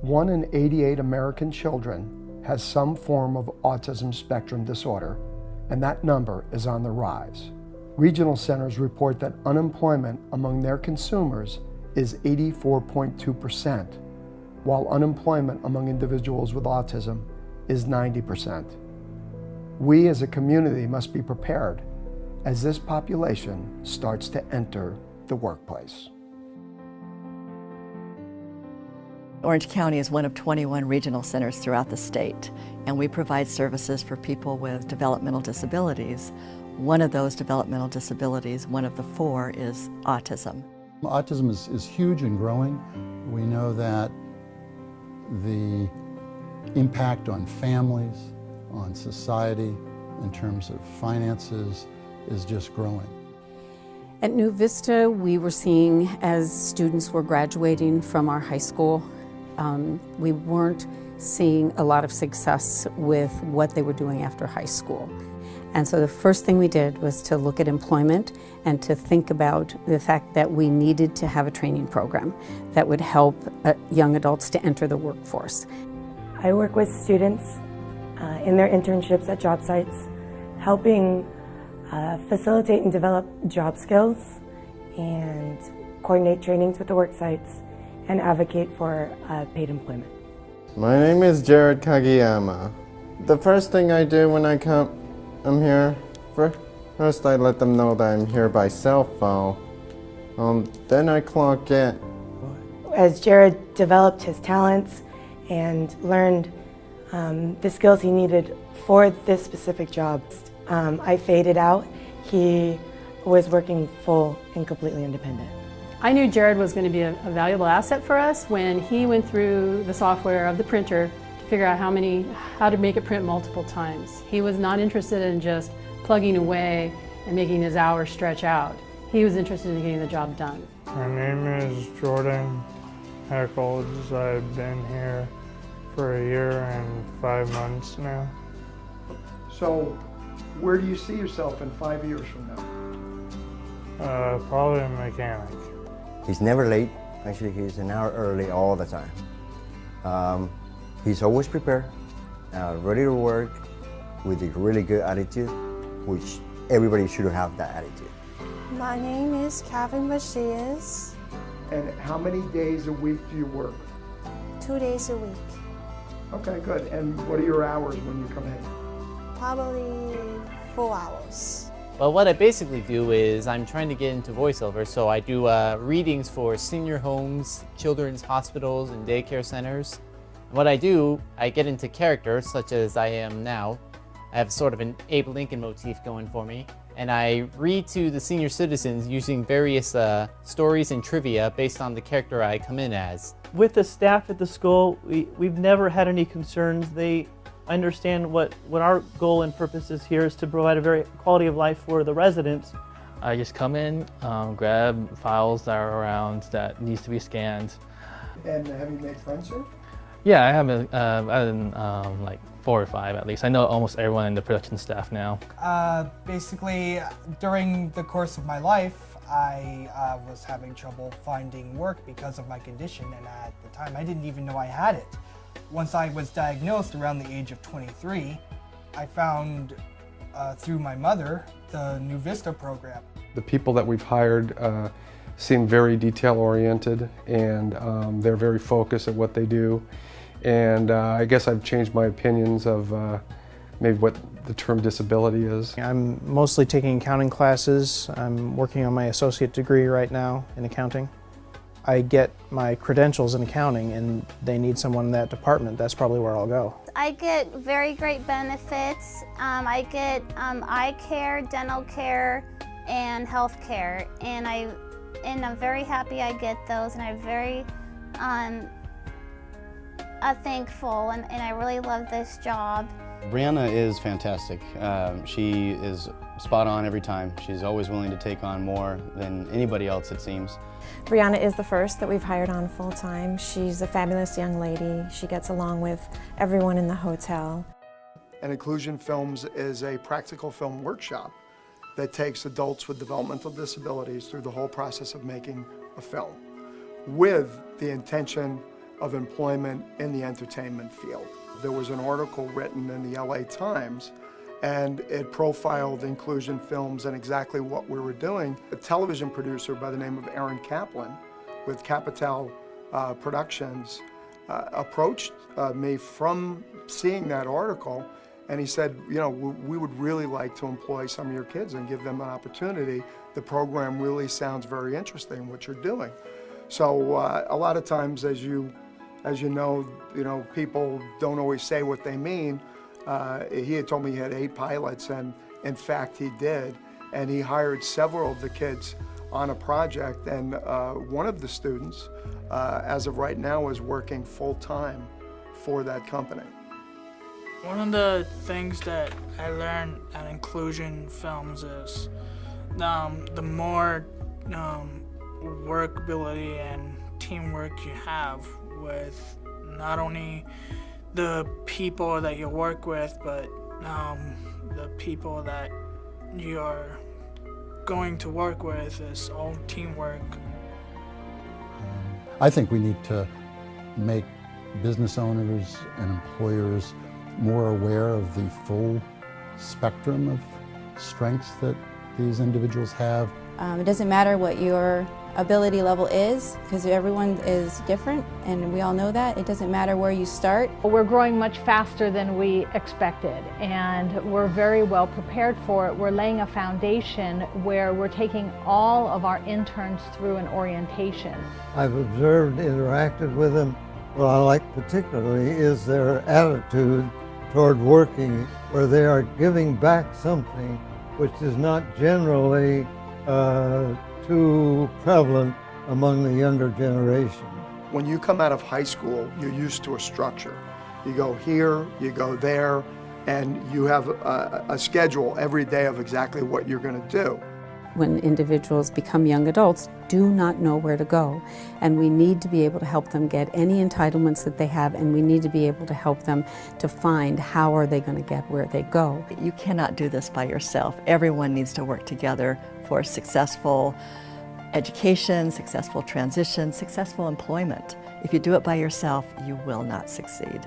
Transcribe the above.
1 in 88 American children has some form of autism spectrum disorder, and that number is on the rise. Regional centers report that unemployment among their consumers is 84.2%, while unemployment among individuals with autism is 90%. We as a community must be prepared as this population starts to enter the workplace. Orange County is one of 21 regional centers throughout the state, and we provide services for people with developmental disabilities. One of those developmental disabilities, one of the 4, is autism. Autism is huge and growing. We know that the impact on families, on society, in terms of finances, is just growing. At New Vista, we were seeing, as students were graduating from our high school, we weren't seeing a lot of success with what they were doing after high school. And so the first thing we did was to look at employment and to think about the fact that we needed to have a training program that would help young adults to enter the workforce. I work with students in their internships at job sites, helping facilitate and develop job skills and coordinate trainings with the work sites and advocate for paid employment. My name is Jared Kagiyama. The first thing I do when I'm here, first I let them know that I'm here by cell phone. Then I clock in. As Jared developed his talents and learned the skills he needed for this specific job, I faded out. He was working full and completely independent. I knew Jared was going to be a valuable asset for us when he went through the software of the printer to figure out how to make it print multiple times. He was not interested in just plugging away and making his hours stretch out. He was interested in getting the job done. My name is Jordan Eccles. I've been here for 1 year and 5 months now. So, where do you see yourself in 5 years from now? Probably a mechanic. He's never late. Actually, he's an hour early all the time. He's always prepared, ready to work, with a really good attitude, which everybody should have that attitude. My name is Kevin Bashias. And how many days a week do you work? 2 days a week. Okay, good. And what are your hours when you come in? Probably 4 hours. Well, what I basically do is I'm trying to get into voiceover, so I do readings for senior homes, children's hospitals, and daycare centers. And what I do, I get into characters, such as I am now. I have sort of an Abe Lincoln motif going for me, and I read to the senior citizens using various stories and trivia based on the character I come in as. With the staff at the school, we've never had any concerns. They understand what our goal and purpose is here is to provide a very quality of life for the residents. I just come in, grab files that are around that needs to be scanned. And have you made friends here? Yeah, I have like 4 or 5 at least. I know almost everyone in the production staff now. Basically, during the course of my life, I was having trouble finding work because of my condition, and at the time I didn't even know I had it. Once I was diagnosed around the age of 23, I found, through my mother, the New Vista program. The people that we've hired seem very detail-oriented, and they're very focused at what they do. And I guess I've changed my opinions of maybe what the term disability is. I'm mostly taking accounting classes. I'm working on my associate degree right now in accounting. I get my credentials in accounting and they need someone in that department. That's probably where I'll go. I get very great benefits. I get eye care, dental care, and health care. And I'm very happy I get those, and I'm very thankful, and I really love this job. Brianna is fantastic. She is spot on every time. She's always willing to take on more than anybody else, it seems. Brianna is the first that we've hired on full-time. She's a fabulous young lady. She gets along with everyone in the hotel. And Inclusion Films is a practical film workshop that takes adults with developmental disabilities through the whole process of making a film, with the intention of employment in the entertainment field. There was an article written in the LA Times, and it profiled inclusion films and exactly what we were doing. A television producer by the name of Aaron Kaplan with Capital Productions approached me from seeing that article, and he said, you know, we would really like to employ some of your kids and give them an opportunity. The program really sounds very interesting, what you're doing. So a lot of times, as you know, people don't always say what they mean. He had told me he had 8 pilots, and in fact he did. And he hired several of the kids on a project, and one of the students, as of right now, is working full-time for that company. One of the things that I learned at inclusion films is the more workability and teamwork you have with not only the people that you work with, but the people that you're going to work with is all teamwork. I think we need to make business owners and employers more aware of the full spectrum of strengths that these individuals have. It doesn't matter what your ability level is, because everyone is different, and we all know that. It doesn't matter where you start. We're growing much faster than we expected, and we're very well prepared for it. We're laying a foundation where we're taking all of our interns through an orientation. I've observed, interacted with them. What I like particularly is their attitude toward working, where they are giving back something which is not generally too prevalent among the younger generation. When you come out of high school, you're used to a structure. You go here, you go there, and you have a schedule every day of exactly what you're going to do. When individuals become young adults, do not know where to go. And we need to be able to help them get any entitlements that they have, and we need to be able to help them to find how are they going to get where they go. You cannot do this by yourself. Everyone needs to work together for successful education, successful transition, successful employment. If you do it by yourself, you will not succeed.